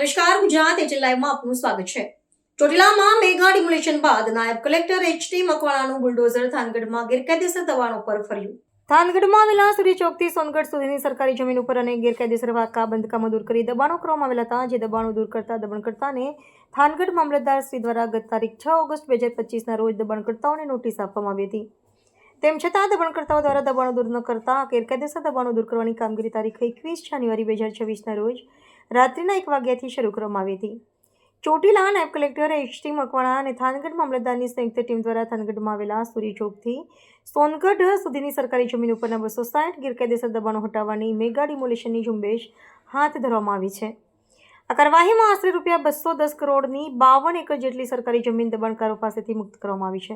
નમસ્કાર, ગુજરાત એચએલ લાઈવમાં આપનું સ્વાગત છે। ચોટીલામાં મેગા ડિમોલેશન બાદ નાયબ કલેક્ટર એચ.ટી. મકવાણાનું બુલડોઝર થાનગઢમાં ગેરકાયદેસર દબાણો પર ફર્યું। થાનગઢમાં આવેલા સૂર્ય ચોકથી સોનગઢ સુધીની સરકારી જમીન ઉપર અને ગેરકાયદેસર વાંકા બંધકામો દૂર કરી દબાણો કરવામાં આવેલા હતા, જે દબાણો દૂર કરતા દબાણકર્તાને થાનગઢ મામલતદાર શ્રી દ્વારા ગત તારીખ 6 ઓગસ્ટ 2025ના રોજ દબાણકર્તાઓને નોટિસ આપવામાં આવી હતી। તેમ છતાં દબાણકર્તાઓ દ્વારા દબાણો દૂર ન કરતા ગેરકાયદેસર દબાણો દૂર કરવાની કામગીરી તારીખ 21 જાન્યુઆરી 2026ના રોજ રાત્રિના 1 વાગ્યાથી શરૂ કરવામાં આવી હતી। ચોટીલા નાયબ કલેક્ટર એચ.ટી. મકવાણા અને થાનગઢ મામલતદારની સંયુક્ત ટીમ દ્વારા થાનગઢમાં આવેલા સૂર્ય ચોકથી સોનગઢ સુધીની સરકારી જમીન ઉપરના 260 ગેરકાયદેસર દબાણો હટાવવાની મેગા ડિમોલેશનની ઝુંબેશ હાથ ધરવામાં આવી છે। આ કાર્યવાહીમાં આશરે ₹210 કરોડની 52 એકર જેટલી સરકારી જમીન દબાણકારો પાસેથી મુક્ત કરવામાં આવી છે।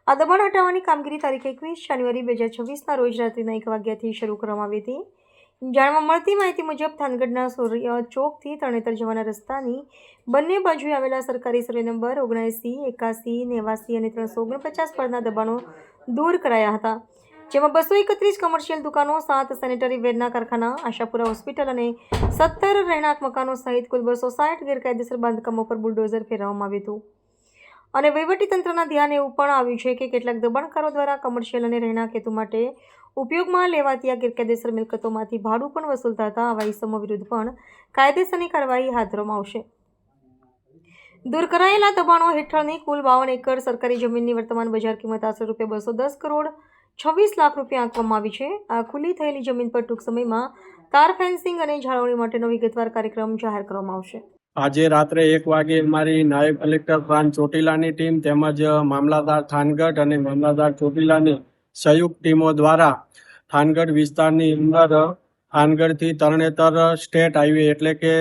આ દબાણ હટાવવાની કામગીરી તારીખ 21 જાન્યુઆરી 2026ના રોજ રાત્રિના 1 વાગ્યાથી શરૂ કરવામાં આવી હતી। જાણવા મળતી માહિતી મુજબ થાનગઢના સૂર્ય ચોકથી તરણેતર જવાના રસ્તાની બંને બાજુએ આવેલા સરકારી સર્વે નંબર 79, 81, 89 અને 349 પરના દબાણો દૂર કરાયા હતા, જેમાં 231 કમર્શિયલ દુકાનો, 7 સેનેટરી વેરના કારખાના, આશાપુરા હોસ્પિટલ અને 17 રહેણાંક મકાનો સહિત કુલ 260 ગેરકાયદેસર બાંધકામો પર બુલડોઝર ફેરવવામાં આવ્યું હતું। અને વહીવટીતંત્રના ધ્યાને એવું પણ આવ્યું છે કે કેટલાક દબાણકારો દ્વારા કમર્શિયલ અને રહેણાંક હેતુ માટે ઉપયોગમાં લેવાતી આ ગેરકાયદેસર મિલકતોમાંથી ભાડું પણ વસૂલતા હતા। આવા ઇસમો વિરુદ્ધ પણ કાયદેસરની કાર્યવાહી હાથ ધરવામાં આવશે। દૂર કરાયેલા દબાણો હેઠળની કુલ 52 એકર સરકારી જમીનની વર્તમાન બજાર કિંમત આશરે ₹210 કરોડ 26 લાખ રૂપિયા આંકવામાં આવી છે। આ ખુલ્લી થયેલી જમીન પર ટૂંક સમયમાં તાર ફેન્સિંગ અને જાળવણી માટેનો વિગતવાર કાર્યક્રમ જાહેર કરવામાં આવશે। આજે રાત્રે 1 વાગે મારી નાયબ કલેક્ટર પ્રાંત ચોટીલાની ટીમ તેમજ મામલતદાર થાનગઢ અને મામલતદાર ચોટીલાની સંયુક્ત ટીમો દ્વારા થાનગઢ વિસ્તારની અંદર થાનગઢથી તરણેતર સ્ટેટ હાઈવે એટલે કે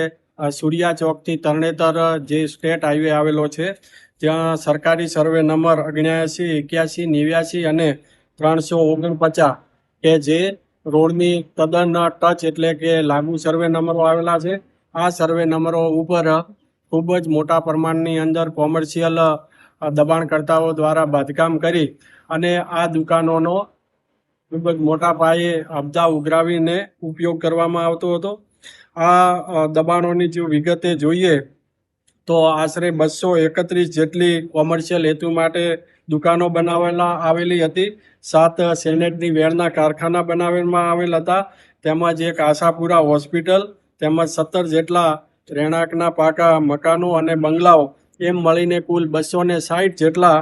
સૂર્યા ચોકથી તરણેતર જે સ્ટેટ હાઈવે આવેલો છે, ત્યાં સરકારી સર્વે નંબર 79, 81, 89 અને 349 કે જે રોડની તદ્દન ટચ એટલે કે લાગુ સર્વે નંબરો આવેલા છે। આ સર્વે નંબરો ઉપર ખૂબ જ મોટા પ્રમાણની અંદર કોમર્શિયલ દબાણકર્તાઓ દ્વારા બાંધકામ કરી અને આ દુકાનોનો ખૂબ જ મોટા પાયે અબજા ઉઘરાવીને ઉપયોગ કરવામાં આવતો હતો। આ દબાણોની જો વિગતે જોઈએ તો આશરે 231 જેટલી કોમર્શિયલ હેતુ માટે દુકાનો આવેલી હતી, 7 સેનેટરી વેરના કારખાના બનાવવામાં આવેલ હતા, તેમજ એક આશાપુરા હોસ્પિટલ તેમજ 17 જેટલા રહેણાંકના પાકા મકાનો અને બંગલાઓ એમ મળીને કુલ 260 જેટલા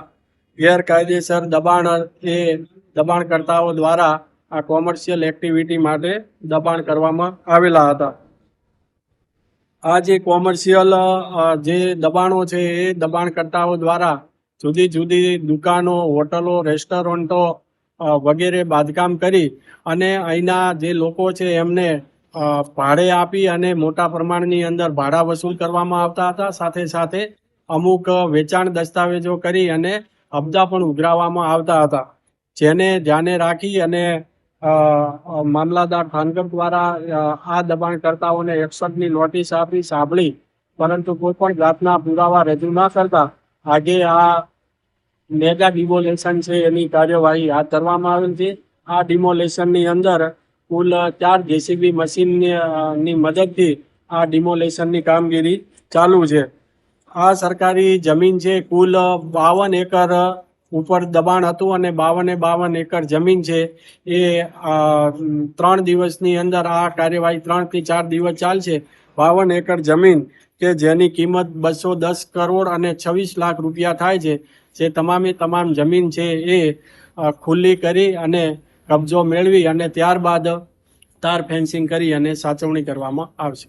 ગેરકાયદેસર દબાણકર્તાઓ દ્વારા આ કોમર્શિયલ એક્ટિવિટી માટે દબાણ કરવામાં આવેલા હતા। આ જે કોમર્શિયલ જે દબાણો છે એ દબાણકર્તાઓ દ્વારા જુદી જુદી દુકાનો, હોટલો, રેસ્ટોરન્ટો વગેરે બાંધકામ કરી અને અહીંના જે લોકો છે એમને ભાડે આપી અને મોટા પ્રમાણની અંદર ભાડા વસૂલ કરવામાં આવતા હતા। સાથે સાથે અમુક વેચાણ દસ્તાવેજો કરી અને અબજા પણ ઉઘરાવવામાં આવતા હતા, જેને ધ્યાને રાખી અને મામલતદાર થાનગઢ દ્વારા આ દબાણકર્તાઓને 61ની નોટિસ આપી સાંભળી, પરંતુ કોઈ પણ જાતના પુરાવા રજૂ ન કરતા આજે આ મેગા ડિમોલેશન છે એની કાર્યવાહી હાથ ધરવામાં આવેલ છે। આ ડિમોલેશનની અંદર કુલ 4 જેસીબી મશીનની મદદથી આ ડિમોલેશનની કામગીરી ચાલુ છે। આ સરકારી જમીન છે, કુલ 52 એકર ઉપર દબાણ હતું અને 52 એકર જમીન છે એ 3 દિવસની અંદર આ કાર્યવાહી 3 થી 4 દિવસ ચાલશે। 52 એકર જમીન કે જેની કિંમત 210 કરોડ અને 26 લાખ રૂપિયા થાય છે, જે તમામ જમીન છે એ ખુલ્લી કરી અને કબજો મેળવી અને ત્યારબાદ તાર ફેન્સિંગ કરી અને સાચવણી કરવામાં આવશે।